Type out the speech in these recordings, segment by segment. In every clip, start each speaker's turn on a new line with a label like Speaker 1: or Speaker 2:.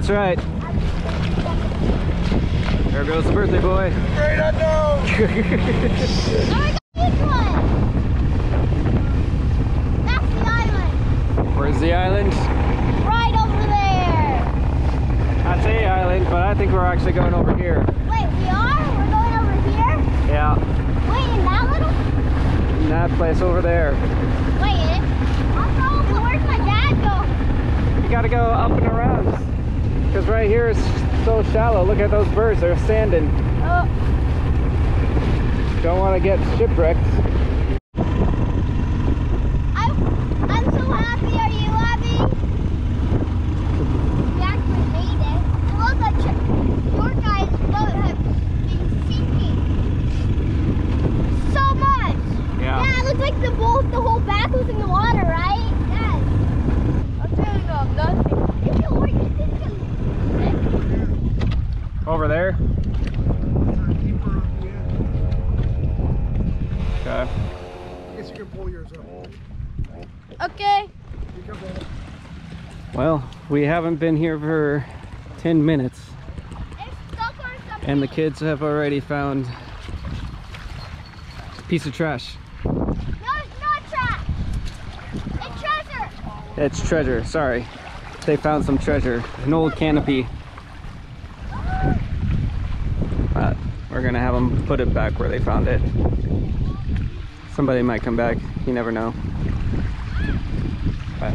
Speaker 1: That's right. There goes the birthday boy.
Speaker 2: Great unknown!
Speaker 3: Oh my God, this one! That's the island.
Speaker 1: Where's the island?
Speaker 3: Right over there.
Speaker 1: That's a island, but I think we're actually going over here.
Speaker 3: Wait, we are? We're going over here?
Speaker 1: Yeah,
Speaker 3: Wait, in that little?
Speaker 1: in that place over there.
Speaker 3: Wait, where's my dad go?
Speaker 1: You gotta go up and around. Because right here is so shallow. Look at those birds, they're standing.
Speaker 3: Oh.
Speaker 1: Don't want to get shipwrecked.
Speaker 3: I'm so happy. Are you, Abby? We actually made it. It looks like your guys' boat has been sinking so much.
Speaker 1: Yeah.
Speaker 3: Yeah, it looks like the whole back was in the water, right? Yes. I'm feeling nothing.
Speaker 1: Over there? Okay.
Speaker 2: I guess you can pull yours up.
Speaker 3: Okay.
Speaker 2: You can pull it.
Speaker 1: Well, we haven't been here for 10 minutes.
Speaker 3: It's stuck or something.
Speaker 1: And the kids have already found a piece of trash.
Speaker 3: No, it's not trash. It's treasure.
Speaker 1: It's treasure, sorry. They found some treasure. An old canopy. But we're gonna have them put it back where they found it. Somebody might come back, you never know. But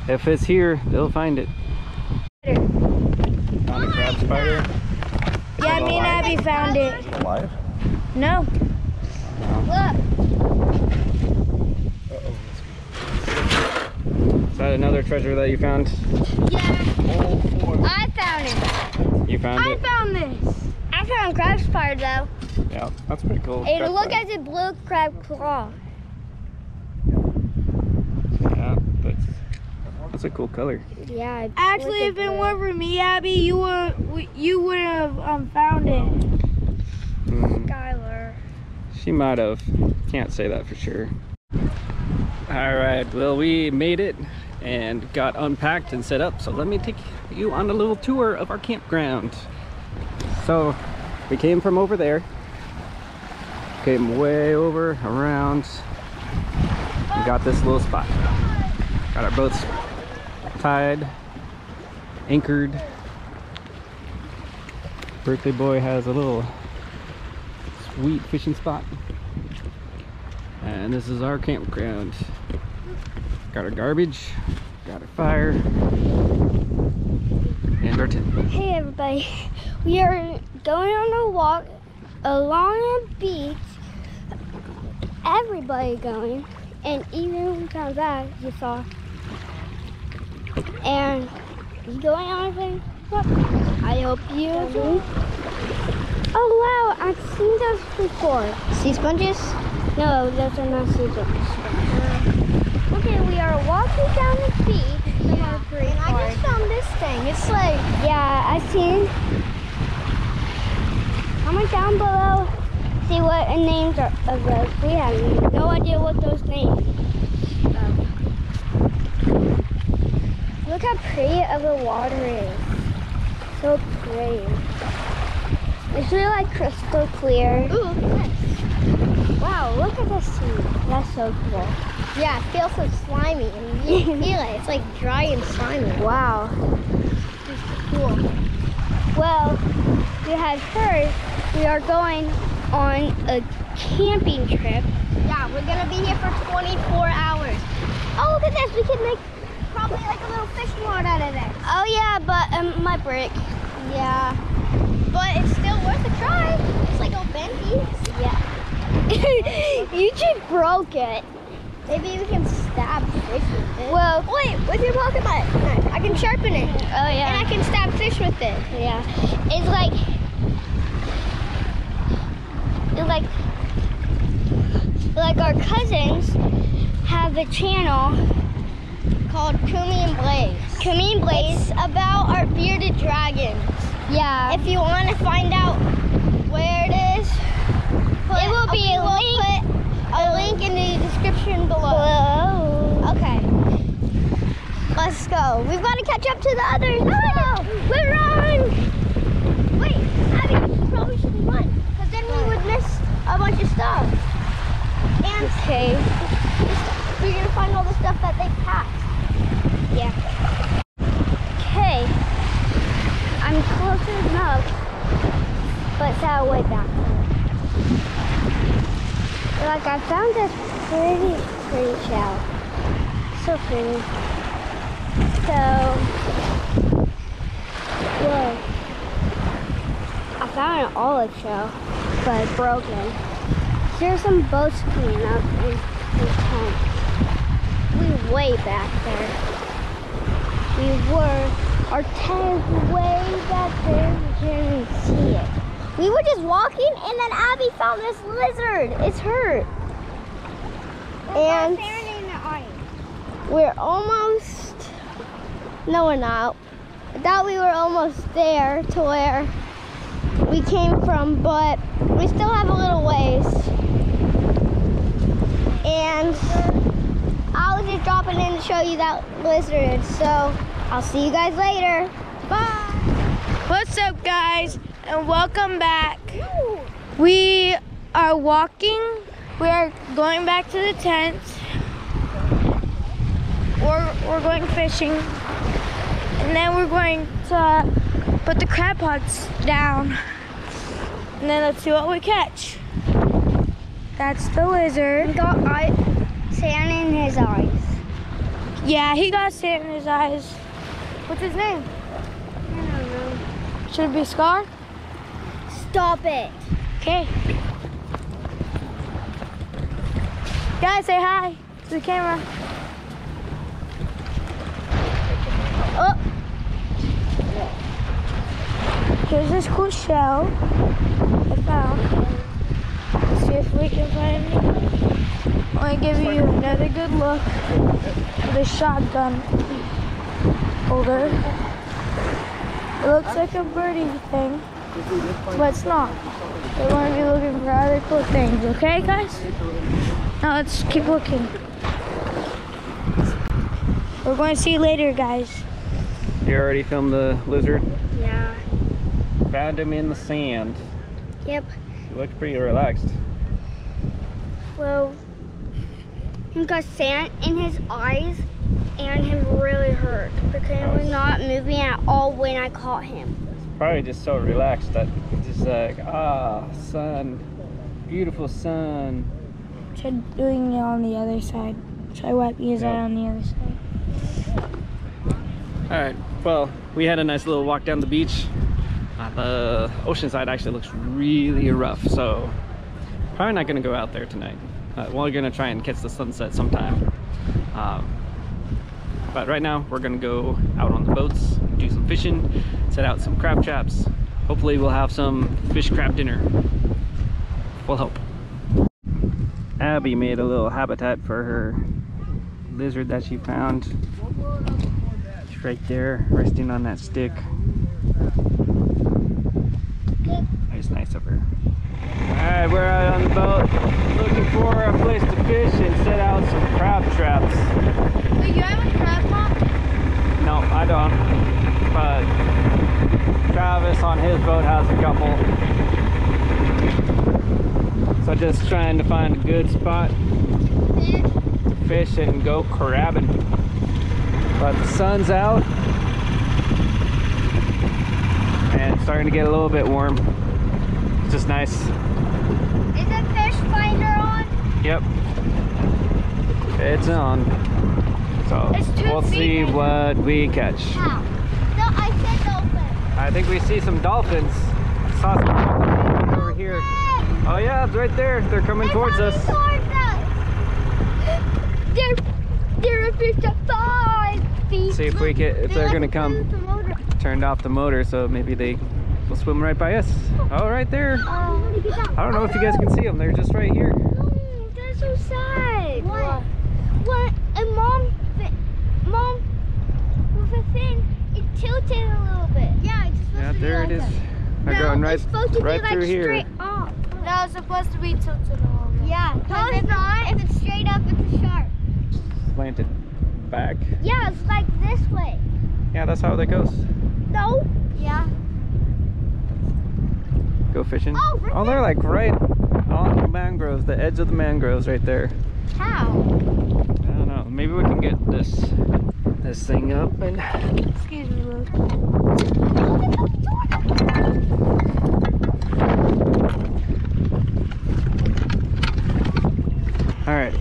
Speaker 1: if it's here, they'll find it. Found a crab spider?
Speaker 3: Yeah, me and Abby found it.
Speaker 2: Alive?
Speaker 3: No. Look.
Speaker 1: Is that another treasure that you found?
Speaker 3: Yeah. I found it.
Speaker 1: You found it?
Speaker 3: I found this. I found crab spider though.
Speaker 1: Yeah, that's pretty cool.
Speaker 3: It
Speaker 1: Crab
Speaker 3: looked
Speaker 1: spider.
Speaker 3: as a blue crab claw.
Speaker 1: Yeah, that's a cool color.
Speaker 3: Yeah.
Speaker 4: Actually, if it weren't for me, Abby, you would have found it.
Speaker 3: Skylar.
Speaker 1: She might have. Can't say that for sure. All right, well, we made it and got unpacked and set up. So let me take you on a little tour of our campground. So we came from over there. Came way over, around. We got this little spot. Got our boats tied, anchored. Birthday boy has a little sweet fishing spot. And this is our campground. Got our garbage, got our fire, and our tent.
Speaker 3: Hey everybody, we are going on a walk along a beach. Everybody going, and even when we come back, you saw. And you going on anything? I hope you do. Oh wow, I've seen those before. Sea sponges? No, those are not sea sponges. Okay, we are walking down the beach. Yeah. And I just found this thing. It's like, yeah, I've seen. Comment down below, see what the names are of those. We have no idea what those names are. Look how pretty of the water is. So pretty. It's really like crystal clear. Ooh, look at this. Wow, look at this sea. That's so cool. Yeah, it feels so slimy. And you can feel it. It's like dry and slimy. Wow. It's cool. Well, you had heard we are going on a camping trip. Yeah, we're gonna be here for 24 hours. Oh, look at this. We can make probably like a little fish rod out of this. Oh yeah, but my brick. Yeah. But it's still worth a try. It's like all bendy. Yeah. You just broke it. Maybe we can stab fish with it. Well, wait, with your pocket knife, I can sharpen it. Oh yeah. And I can stab fish with it. Yeah. It's like our cousins have a channel called Kumi and Blaze. Kumi and Blaze. It's about our bearded dragons. Yeah. If you want to find out where it is, it will be a link in the description below. Okay. Let's go. We've got to catch up to the others. No, we run. Wait, Abby, we probably shouldn't run, because then we would miss a bunch of stuff. And okay, we're gonna find all the stuff that they packed. Yeah. Okay. I'm closer enough, but it's out way back. Like I found this pretty shell. So pretty. So, whoa. I found an olive shell, but it's broken. There's some boats coming up in tent. We way back there. Our tent is way back there. We can't even see it. We were just walking, and then Abby found this lizard. It's hurt. And we're almost. No, we're not. I thought we were almost there to where we came from, but we still have a little ways. And I was just dropping in to show you that lizard. So I'll see you guys later. Bye.
Speaker 4: What's up, guys, and welcome back. We are walking. We are going back to the tent. We're going fishing, and then we're going to put the crab pots down, and then let's see what we catch. That's the lizard.
Speaker 3: He got sand in his eyes.
Speaker 4: Yeah, he got sand in his eyes. What's his name?
Speaker 3: I don't know.
Speaker 4: Should it be Scar?
Speaker 3: Stop it.
Speaker 4: Okay. Guys, say hi to the camera. Oh. Here's this cool shell I found. Let's see if we can find it. I want to give you another good look at the shotgun holder. It looks like a birdie thing, but it's not. We're going to be looking for other cool things, okay, guys? Now let's keep looking. We're going to see you later, guys.
Speaker 1: You already filmed the lizard?
Speaker 3: Yeah.
Speaker 1: Found him in the sand.
Speaker 3: Yep.
Speaker 1: He looked pretty relaxed.
Speaker 3: Well, he got sand in his eyes and him really hurt because he was not moving at all when I caught him.
Speaker 1: Probably just so relaxed that he's just like, ah, sun, beautiful sun.
Speaker 4: Try doing it on the other side. Try wiping his eye on the other side.
Speaker 1: All right, well, we had a nice little walk down the beach. The ocean side actually looks really rough, so probably not gonna go out there tonight. We're gonna try and catch the sunset sometime. But right now, we're gonna go out on the boats, do some fishing, set out some crab traps. Hopefully we'll have some fish crab dinner. We'll hope. Abby made a little habitat for her lizard that she found. It's right there, resting on that stick. It's nice of her. Alright, we're out on the boat looking for a place to fish and set out some crab traps.
Speaker 4: Wait, you have a crab pot?
Speaker 1: No, I don't. But Travis on his boat has a couple. So just trying to find a good spot to fish and go crabbing. But the sun's out and it's starting to get a little bit warm. It's just nice.
Speaker 3: Is the fish finder on?
Speaker 1: Yep. It's on. So we'll see what we catch.
Speaker 3: How? No, I said dolphin.
Speaker 1: I think we see some dolphins. Saw some dolphins over here. Oh yeah, it's right there. They're coming towards us.
Speaker 3: They're a fish at 5 feet.
Speaker 1: See if we get, if they're gonna come. Turned off the motor, so maybe they will swim right by us. Oh, right there. I don't know if you guys can see them. They're just right here.
Speaker 3: That's so sad. What? A mom with a fin, it tilted a little bit. Yeah, it's supposed to be
Speaker 1: there
Speaker 3: like
Speaker 1: it is.
Speaker 3: that.
Speaker 1: They're going right,
Speaker 3: it's supposed to
Speaker 1: right
Speaker 3: be like
Speaker 1: through here.
Speaker 3: straight up.
Speaker 4: No, it's supposed to be tilted a little bit.
Speaker 3: Yeah, no, it's not. If it's straight up, it's a shark.
Speaker 1: Slanted. back.
Speaker 3: Yeah, it's like this way.
Speaker 1: Yeah, that's how that goes.
Speaker 3: No. Yeah.
Speaker 1: Go fishing.
Speaker 3: Oh, right
Speaker 1: they're like right on the mangroves, the edge of the mangroves right there.
Speaker 3: How?
Speaker 1: I don't know. Maybe we can get this thing up and.
Speaker 4: Excuse me, Luke.
Speaker 1: All right,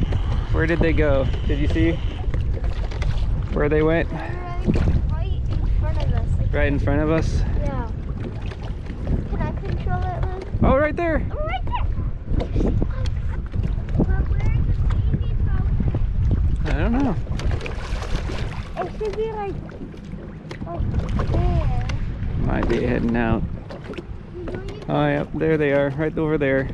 Speaker 1: where did they go? Did you see where they went?
Speaker 3: Right in front of us. Like,
Speaker 1: Right in front of us.
Speaker 3: yeah. Can I control it, Luke?
Speaker 1: Oh, right there.
Speaker 3: Oh, right there. But where is the baby from?
Speaker 1: I don't know.
Speaker 3: It should be like there.
Speaker 1: Might be heading out. Oh, yep, there they are, right over there.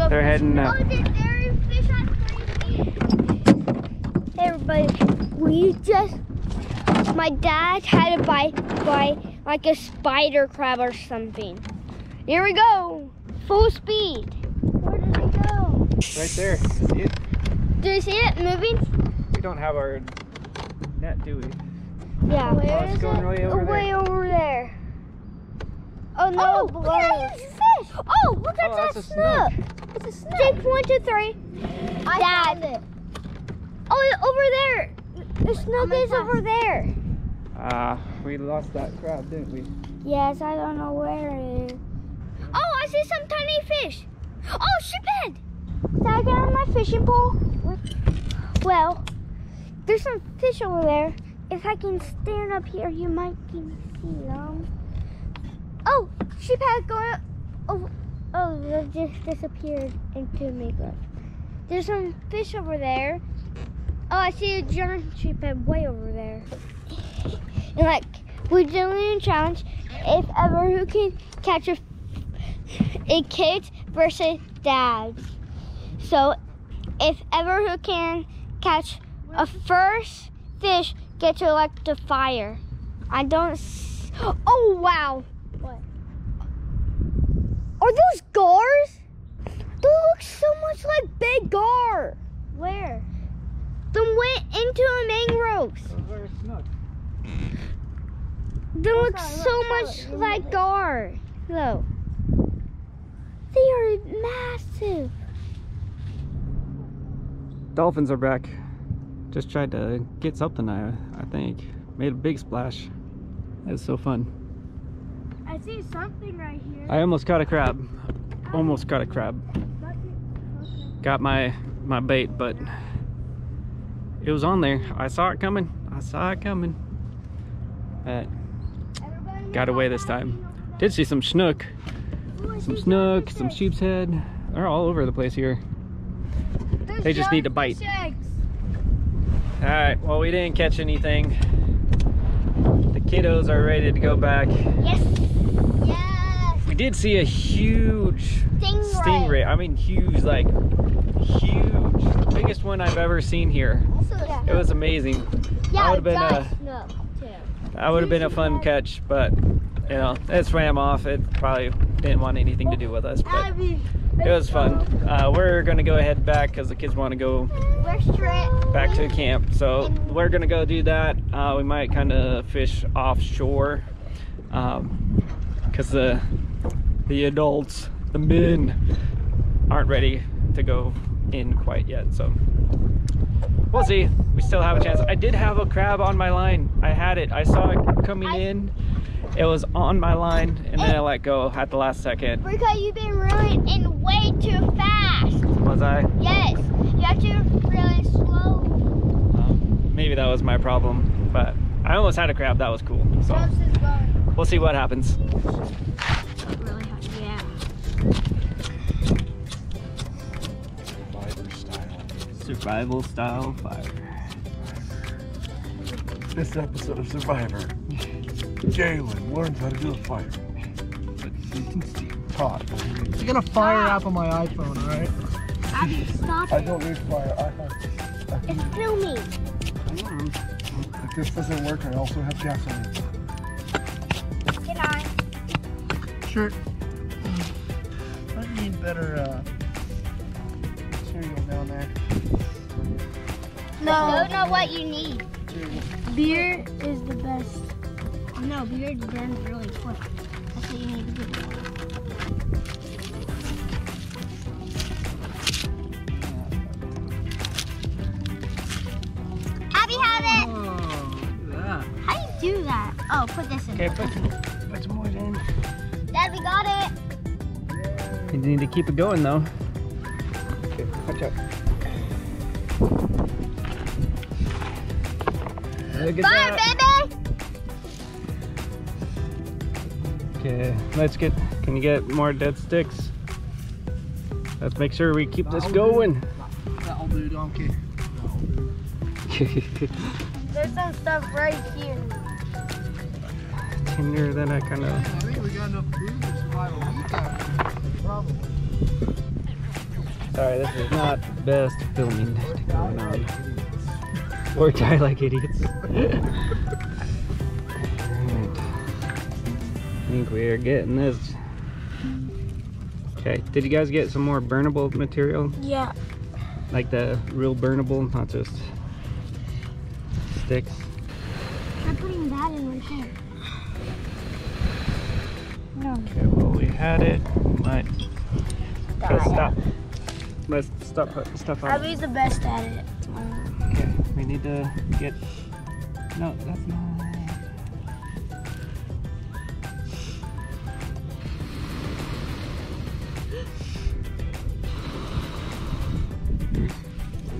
Speaker 1: They're heading out.
Speaker 3: Oh, there is fish on 30 feet. Hey, everybody. My dad had to buy like a spider crab or something. Here we go. Full speed. Where did it go?
Speaker 1: Right there. See it?
Speaker 3: Do you see it moving?
Speaker 1: We don't have our net, do we?
Speaker 3: Yeah.
Speaker 1: Oh, it's going way over
Speaker 3: Way
Speaker 1: there.
Speaker 3: over there. Oh no! Oh, look at that huge fish! Oh, look at
Speaker 1: Oh,
Speaker 3: that
Speaker 1: that's a
Speaker 3: snook! It's a snook. Jake, 1, 2, 3. Dad. It. Oh, over there. The snook is over there.
Speaker 1: We lost that crab, didn't we?
Speaker 3: Yes, I don't know where it is. Oh, I see some tiny fish. Oh, sheephead! Did I get on my fishing pole? Well, there's some fish over there. If I can stand up here, you might see them. Oh, sheephead going over. Oh, they just disappeared into mangrove. There's some fish over there. Oh, I see a giant sheephead way over there. And like, we're doing a challenge. If ever who can catch a kid versus dad. So, if ever who can catch a first fish, get to elect the fire. I don't. Oh wow! What? Are those gars? They look so much like big gar. Where? They went into the mangroves.
Speaker 1: Those are snook.
Speaker 3: They look so much like gar. Look. They are massive.
Speaker 1: Dolphins are back. Just tried to get something, I think. Made a big splash. It was so fun.
Speaker 4: I see something right here.
Speaker 1: I almost caught a crab. Almost caught a crab. Got my bait, but it was on there. I saw it coming. But got away this time. Did see some snook. Some snook, some sheep's head. They're all over the place here. They just need to bite. Alright, well, we didn't catch anything. The kiddos are ready to go back.
Speaker 3: Yes. Yes.
Speaker 1: We did see a huge
Speaker 3: Stingray.
Speaker 1: I mean huge, like huge. The biggest one I've ever seen here.
Speaker 3: Yeah.
Speaker 1: It was amazing.
Speaker 3: Yeah,
Speaker 1: That would have been a fun catch, but you know, it swam off. It probably didn't want anything to do with us, but it was fun. We're gonna go ahead back because the kids want to go back to camp, so we're gonna go do that. We might kind of fish offshore because the adults, the men, aren't ready to go in quite yet, so we'll see. We still have a chance. I did have a crab on my line. I had it. I saw it coming in. It was on my line, and then I let go at the last second.
Speaker 3: Because you've been reeling in way too fast.
Speaker 1: Was I?
Speaker 3: Yes. You have to really slow.
Speaker 1: Maybe that was my problem, but I almost had a crab. That was cool. So we'll see what happens. Survival style fire.
Speaker 2: This episode of Survivor, Jalen learns how to do a fire. Taught. I got a fire app on my iPhone, alright?
Speaker 3: Stop
Speaker 2: I
Speaker 3: it.
Speaker 2: don't need fire.
Speaker 3: It's filming.
Speaker 2: If this doesn't work, I also have gasoline.
Speaker 3: Can I?
Speaker 2: Sure. I need better material down there.
Speaker 4: No.
Speaker 3: Don't know what you need.
Speaker 4: Beer is the best.
Speaker 3: No, beer burns really quick. That's what you need to do. Abby has it.
Speaker 1: Oh, look at that.
Speaker 3: How do you do that? Oh, put this in.
Speaker 1: Okay, put some more in.
Speaker 3: Dad, we got it.
Speaker 1: You need to keep it going though. Okay, watch out. Look at
Speaker 3: Fire,
Speaker 1: that.
Speaker 3: baby.
Speaker 1: Okay, let's get, can you get more dead sticks? Let's make sure we keep this going.
Speaker 2: That'll do, donkey.
Speaker 4: There's some stuff right here.
Speaker 1: Tinder that I kind
Speaker 2: I
Speaker 1: of,
Speaker 2: think we got enough food to survive a week after this, probably.
Speaker 1: sorry, this is not the best filming going on. Or die like idiots. Alright. I think we are getting this. Okay, did you guys get some more burnable material?
Speaker 4: Yeah.
Speaker 1: Like the real burnable, not just sticks?
Speaker 3: I'm putting that in right there.
Speaker 4: No.
Speaker 1: Okay, well we had it. Might stop. Let's stop putting stuff on.
Speaker 4: Abby's the best at it.
Speaker 1: Okay, we need to get. No, that's not.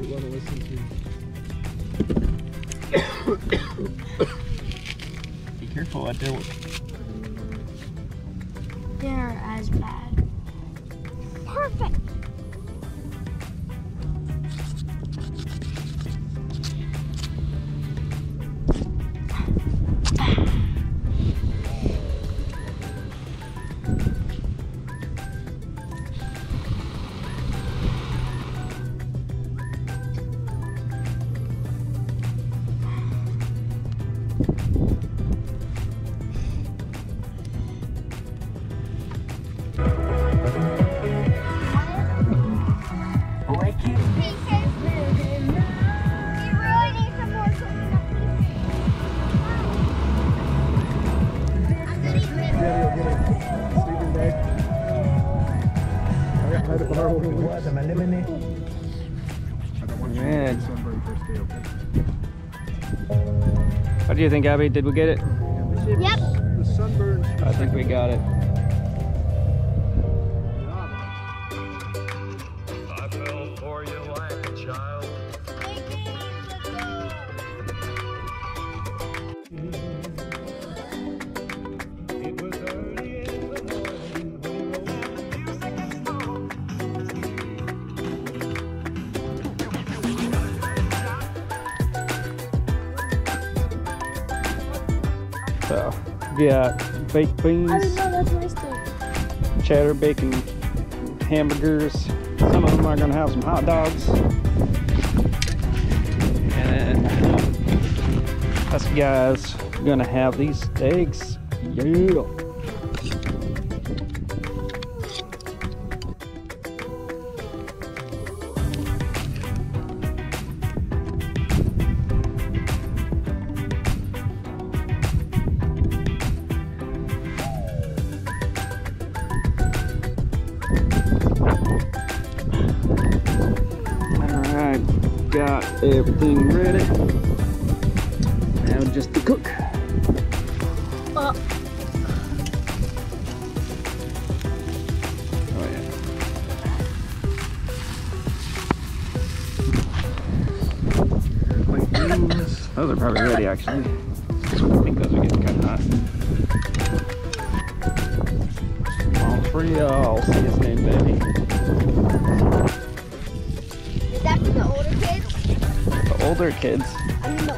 Speaker 1: We want to listen to. Be careful out there.
Speaker 4: They're as bad.
Speaker 3: Perfect.
Speaker 1: Man. What do you think, Abby? Did we get it?
Speaker 3: Yep.
Speaker 2: The sunburn.
Speaker 1: I think we got it.
Speaker 2: I fell for you like a child. It was early in the morning when we rolled out the music and song.
Speaker 1: So, yeah, baked beans,
Speaker 4: I didn't know that's my stick.
Speaker 1: cheddar, bacon, hamburgers. Some of them are gonna have some hot dogs. And us guys gonna have these steaks. Yeah. Alright, got everything ready. Now just to cook.
Speaker 4: Oh,
Speaker 1: Oh yeah. Those are probably ready actually. I think those are getting kind of hot. Montreal, see his name, baby.
Speaker 3: Is that for the older kids?
Speaker 1: The older kids.
Speaker 3: I mean the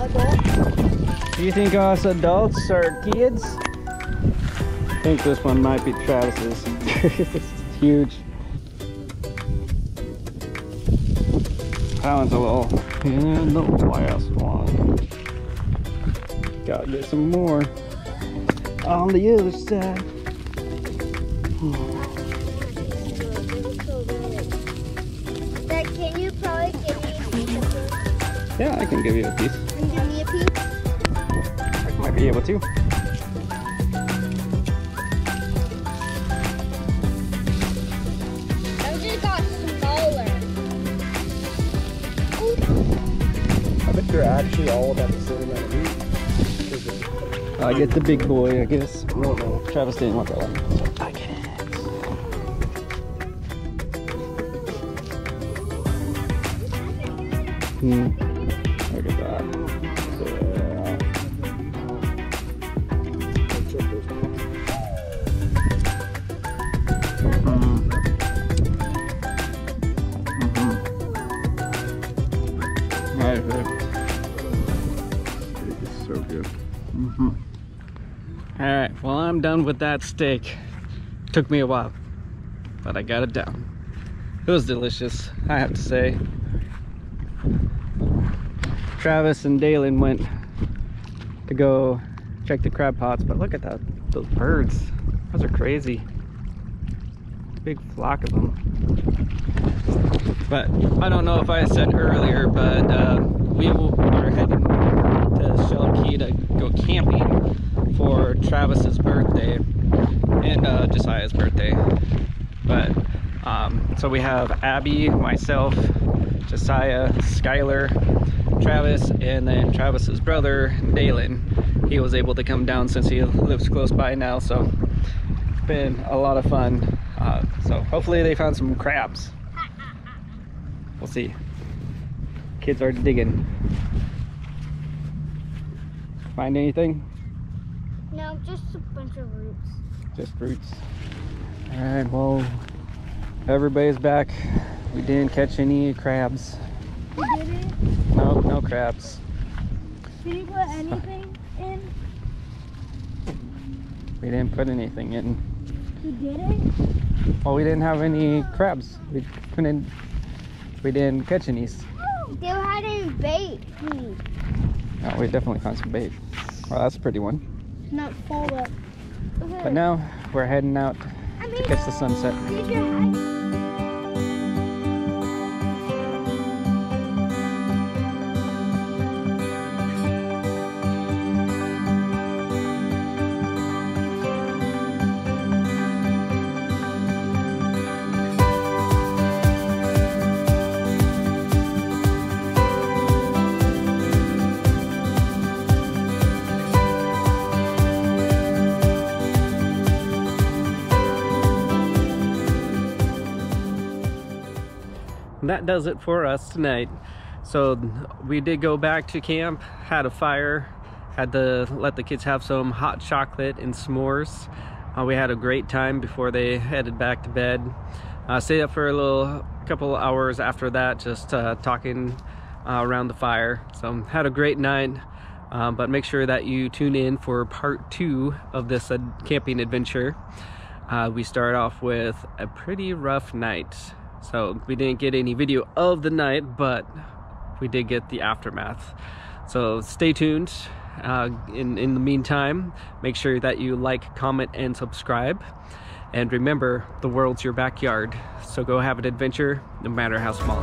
Speaker 3: adults.
Speaker 1: Do you think us adults are kids? I think this one might be Travis's. It's huge. That one's a little, and the last one. Gotta get some more on the other side.
Speaker 3: Dad, can you probably give me a piece of this?
Speaker 1: Yeah, I can give you a piece.
Speaker 3: Can you give me a piece?
Speaker 1: I might be able to.
Speaker 3: I just got smaller.
Speaker 2: I bet they're actually all about the same amount of meat.
Speaker 1: I get the big boy, I guess.
Speaker 2: No, no.
Speaker 1: Travis didn't want that one. So I get it. Look at that.
Speaker 2: It's so good.
Speaker 1: All right, well, I'm done with that steak. Took me a while, but I got it down. It was delicious, I have to say. Travis and Dalen went to go check the crab pots, but look at that, those birds. Those are crazy. Big flock of them. But I don't know if I said earlier, but we are heading to Shell Key to go camping for Travis's birthday and Josiah's birthday. But so we have Abby, myself, Josiah, Skylar, Travis, and then Travis's brother Dalen. He was able to come down since he lives close by now, so it's been a lot of fun. So hopefully they found some crabs. We'll see. Kids are digging. Find anything?
Speaker 3: No, just a bunch of roots.
Speaker 1: Just roots. All right, well, everybody's back. We didn't catch any crabs.
Speaker 4: You did it?
Speaker 1: No, no crabs.
Speaker 4: Did you put anything in?
Speaker 1: We didn't put anything in.
Speaker 4: You did it?
Speaker 1: Well, we didn't have any crabs. We didn't catch any.
Speaker 3: They had any bait.
Speaker 1: Oh, we definitely found some bait. Well, that's a pretty one.
Speaker 4: Not fall up.
Speaker 1: But now we're heading out to catch the sunset.
Speaker 3: Did your hat?
Speaker 1: That does it for us tonight. So we did go back to camp, had a fire, had to let the kids have some hot chocolate and s'mores. We had a great time before they headed back to bed. Stayed up for a couple hours after that, just talking around the fire. So had a great night, but make sure that you tune in for part 2 of this camping adventure. We start off with a pretty rough night. So we didn't get any video of the night, but we did get the aftermath. So stay tuned. In the meantime, make sure that you like, comment, and subscribe. And remember, the world's your backyard. So go have an adventure, no matter how small.